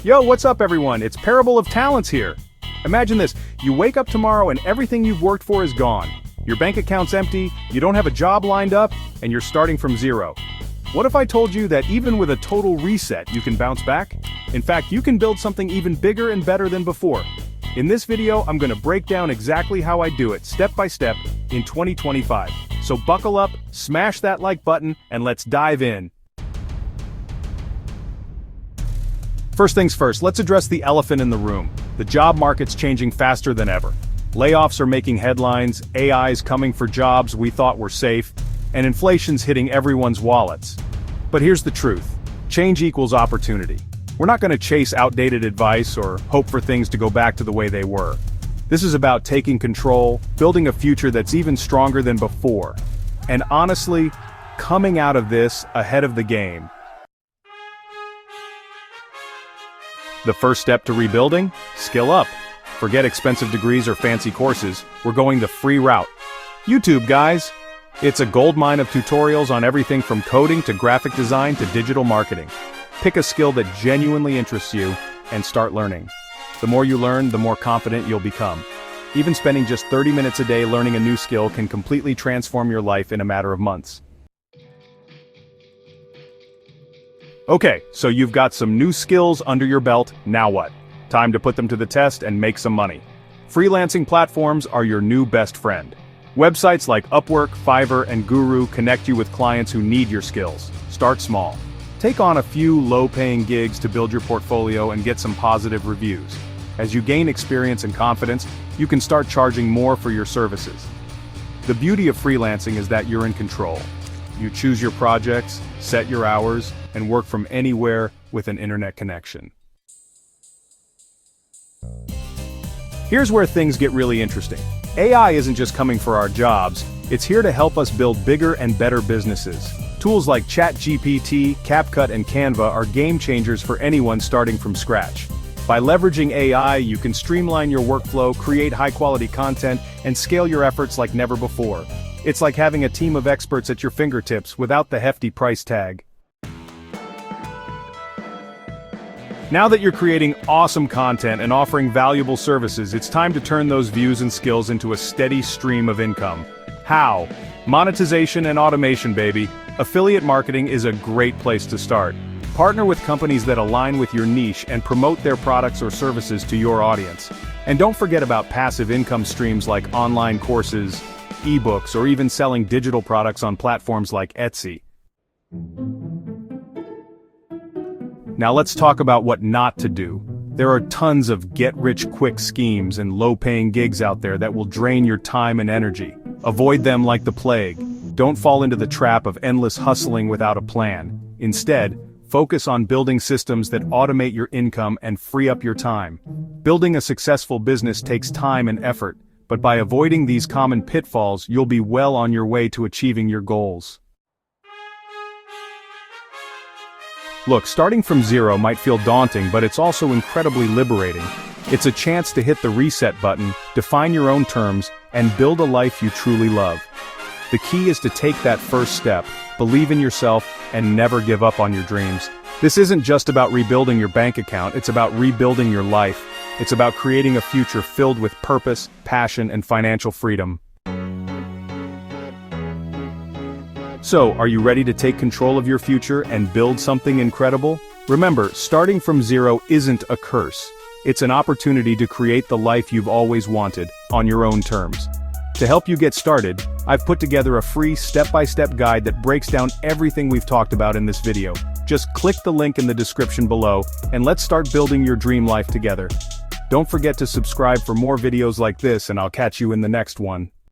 Yo, what's up everyone? It's Parable of Talents here. Imagine this, you wake up tomorrow and everything you've worked for is gone. Your bank account's empty, you don't have a job lined up, and you're starting from zero. What if I told you that even with a total reset, you can bounce back? In fact, you can build something even bigger and better than before. In this video, I'm gonna break down exactly how I do it, step by step, in 2025. So buckle up, smash that like button, and let's dive in. First things first, let's address the elephant in the room. The job market's changing faster than ever. Layoffs are making headlines, AI's coming for jobs we thought were safe, and inflation's hitting everyone's wallets. But here's the truth. Change equals opportunity. We're not going to chase outdated advice or hope for things to go back to the way they were. This is about taking control, building a future that's even stronger than before, and honestly, coming out of this ahead of the game. The first step to rebuilding? Skill up. Forget expensive degrees or fancy courses, we're going the free route. YouTube, guys! It's a goldmine of tutorials on everything from coding to graphic design to digital marketing. Pick a skill that genuinely interests you, and start learning. The more you learn, the more confident you'll become. Even spending just 30 minutes a day learning a new skill can completely transform your life in a matter of months. Okay, so you've got some new skills under your belt, now what? Time to put them to the test and make some money. Freelancing platforms are your new best friend. Websites like Upwork, Fiverr, and Guru connect you with clients who need your skills. Start small. Take on a few low-paying gigs to build your portfolio and get some positive reviews. As you gain experience and confidence, you can start charging more for your services. The beauty of freelancing is that you're in control. You choose your projects, set your hours, and work from anywhere with an internet connection. Here's where things get really interesting. AI isn't just coming for our jobs, it's here to help us build bigger and better businesses. Tools like ChatGPT, CapCut, and Canva are game changers for anyone starting from scratch. By leveraging AI, you can streamline your workflow, create high-quality content, and scale your efforts like never before. It's like having a team of experts at your fingertips without the hefty price tag. Now that you're creating awesome content and offering valuable services, it's time to turn those views and skills into a steady stream of income. How? Monetization and automation, baby. Affiliate marketing is a great place to start. Partner with companies that align with your niche and promote their products or services to your audience. And don't forget about passive income streams like online courses, ebooks, or even selling digital products on platforms like Etsy. Now let's talk about what not to do. There are tons of get-rich-quick schemes and low-paying gigs out there that will drain your time and energy. Avoid them like the plague. Don't fall into the trap of endless hustling without a plan. Instead, focus on building systems that automate your income and free up your time. Building a successful business takes time and effort, but by avoiding these common pitfalls, you'll be well on your way to achieving your goals. Look, starting from zero might feel daunting, but it's also incredibly liberating. It's a chance to hit the reset button, define your own terms, and build a life you truly love. The key is to take that first step, believe in yourself, and never give up on your dreams. This isn't just about rebuilding your bank account, it's about rebuilding your life. It's about creating a future filled with purpose, passion, and financial freedom. So, are you ready to take control of your future and build something incredible? Remember, starting from zero isn't a curse. It's an opportunity to create the life you've always wanted, on your own terms. To help you get started, I've put together a free step-by-step guide that breaks down everything we've talked about in this video. Just click the link in the description below, and let's start building your dream life together. Don't forget to subscribe for more videos like this, and I'll catch you in the next one.